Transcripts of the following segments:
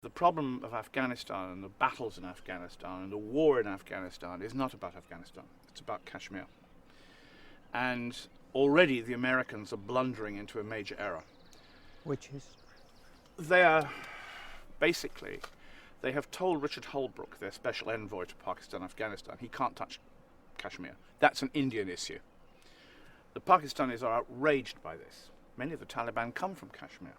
the problem of Afghanistan and the battles in Afghanistan and the war in Afghanistan is not about Afghanistan. It's about Kashmir. And already the Americans are blundering into a major error. Which is? They are basically, they have told Richard Holbrooke, their special envoy to Pakistan and Afghanistan, he can't touch Kashmir. That's an Indian issue. The Pakistanis are outraged by this. Many of the Taliban come from Kashmir.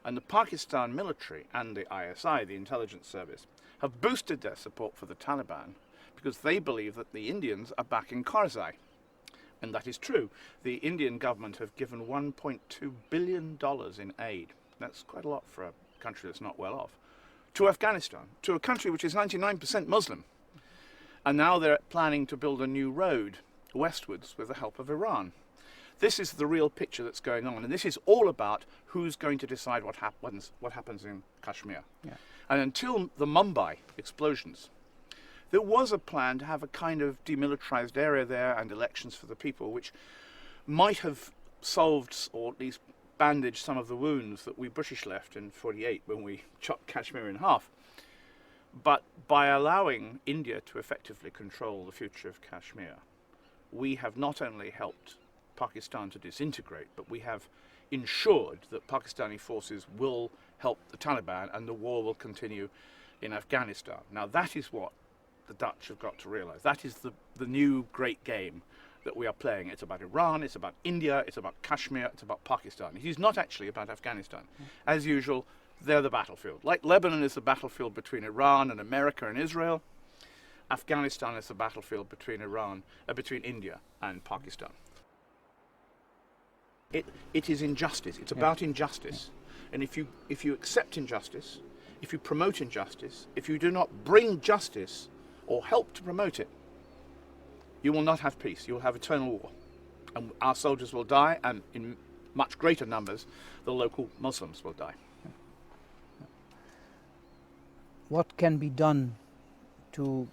And the Pakistan military and the ISI, the intelligence service, have boosted their support for the Taliban because they believe that the Indians are backing Karzai. And that is true. The Indian government have given $1.2 billion in aid. That's quite a lot for a country that's not well off. To Afghanistan, to a country which is 99% Muslim. And now they're planning to build a new road westwards with the help of Iran. This is the real picture that's going on, and this is all about who's going to decide what happens in Kashmir. Yeah. And until the Mumbai explosions, there was a plan to have a kind of demilitarized area there and elections for the people, which might have solved or at least bandaged some of the wounds that we British left in '48 when we chopped Kashmir in half. But by allowing India to effectively control the future of Kashmir, we have not only helped Pakistan to disintegrate, but we have ensured that Pakistani forces will help the Taliban and the war will continue in Afghanistan. Now that is what the Dutch have got to realize. That is the new great game that we are playing. It's about Iran, it's about India, it's about Kashmir, it's about Pakistan. It is not actually about Afghanistan. As usual, they're the battlefield. Like Lebanon is the battlefield between Iran and America and Israel, Afghanistan is the battlefield between India and Pakistan. It is injustice. It's about injustice. And if you accept injustice, if you promote injustice, if you do not bring justice or help to promote it, you will not have peace. You will have eternal war. And our soldiers will die, and in much greater numbers, the local Muslims will die. What can be done to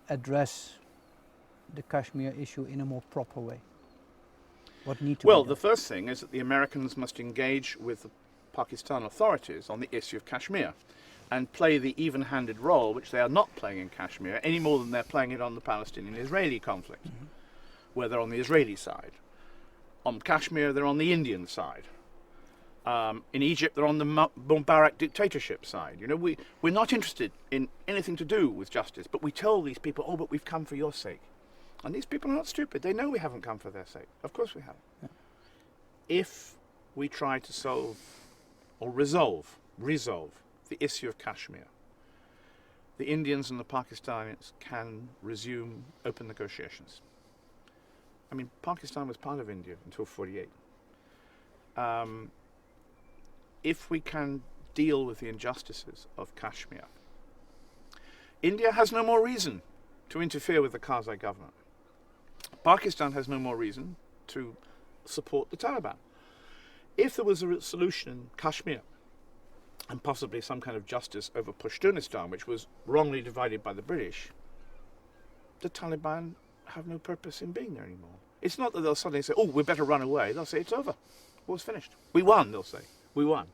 address the Kashmir issue in a more proper way? What need to be done? The first thing is that the Americans must engage with the Pakistan authorities on the issue of Kashmir and play the even-handed role which they are not playing in Kashmir any more than they're playing it on the Palestinian-Israeli conflict, where they're on the Israeli side. On Kashmir, they're on the Indian side. In Egypt, they're on the Mubarak dictatorship side. You know, we're not interested in anything to do with justice, but we tell these people, oh, but we've come for your sake. And these people are not stupid. They know we haven't come for their sake. Of course we haven't. Yeah. If we try to solve or resolve the issue of Kashmir, the Indians and the Pakistanis can resume open negotiations. I mean, Pakistan was part of India until '48. If we can deal with the injustices of Kashmir, India has no more reason to interfere with the Karzai government. Pakistan has no more reason to support the Taliban. If there was a solution in Kashmir, and possibly some kind of justice over Pashtunistan, which was wrongly divided by the British, the Taliban have no purpose in being there anymore. It's not that they'll suddenly say, oh, we better run away. They'll say, it's over. War's finished. We won, they'll say. We won.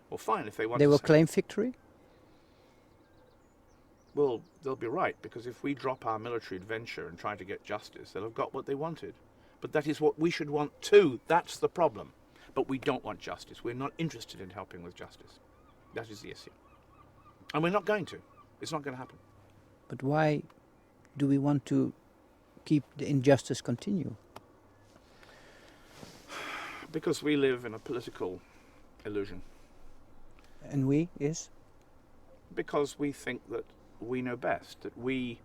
Well, fine, if they want They to will say, claim victory? well, they'll be right, because if we drop our military adventure and try to get justice, they'll have got what they wanted. But that is what we should want too. That's the problem. But we don't want justice. We're not interested in helping with justice. That is the issue. And we're not going to. It's not going to happen. But why do we want to keep the injustice continue? Because we live in a political illusion. And we is? Because we think that we know best, that we...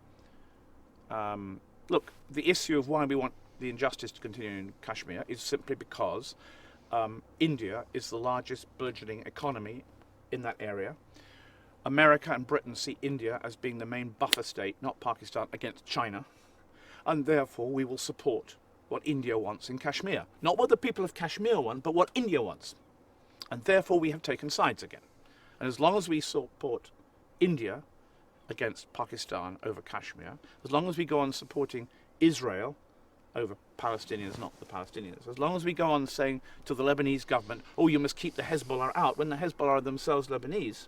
look, the issue of why we want the injustice to continue in Kashmir is simply because India is the largest burgeoning economy in that area. America and Britain see India as being the main buffer state, not Pakistan, against China. And therefore we will support what India wants in Kashmir. Not what the people of Kashmir want, but what India wants. And therefore we have taken sides again. And as long as we support India against Pakistan over Kashmir, as long as we go on supporting Israel over Palestinians, not the Palestinians, as long as we go on saying to the Lebanese government, oh, you must keep the Hezbollah out, when the Hezbollah are themselves Lebanese,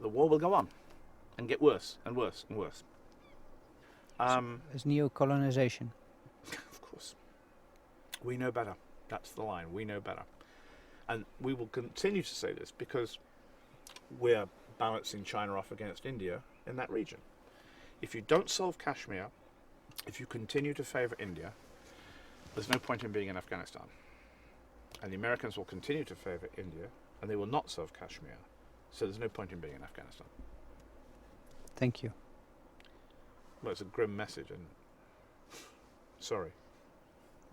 the war will go on and get worse and worse and worse. As neo-colonization. Of course. We know better. That's the line. We know better. And we will continue to say this because we're balancing China off against India in that region. If you don't solve Kashmir, if you continue to favour India, there's no point in being in Afghanistan. And the Americans will continue to favour India, and they will not solve Kashmir. So there's no point in being in Afghanistan. Thank you. Well, it's a grim message, and sorry.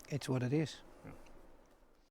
It's what it is.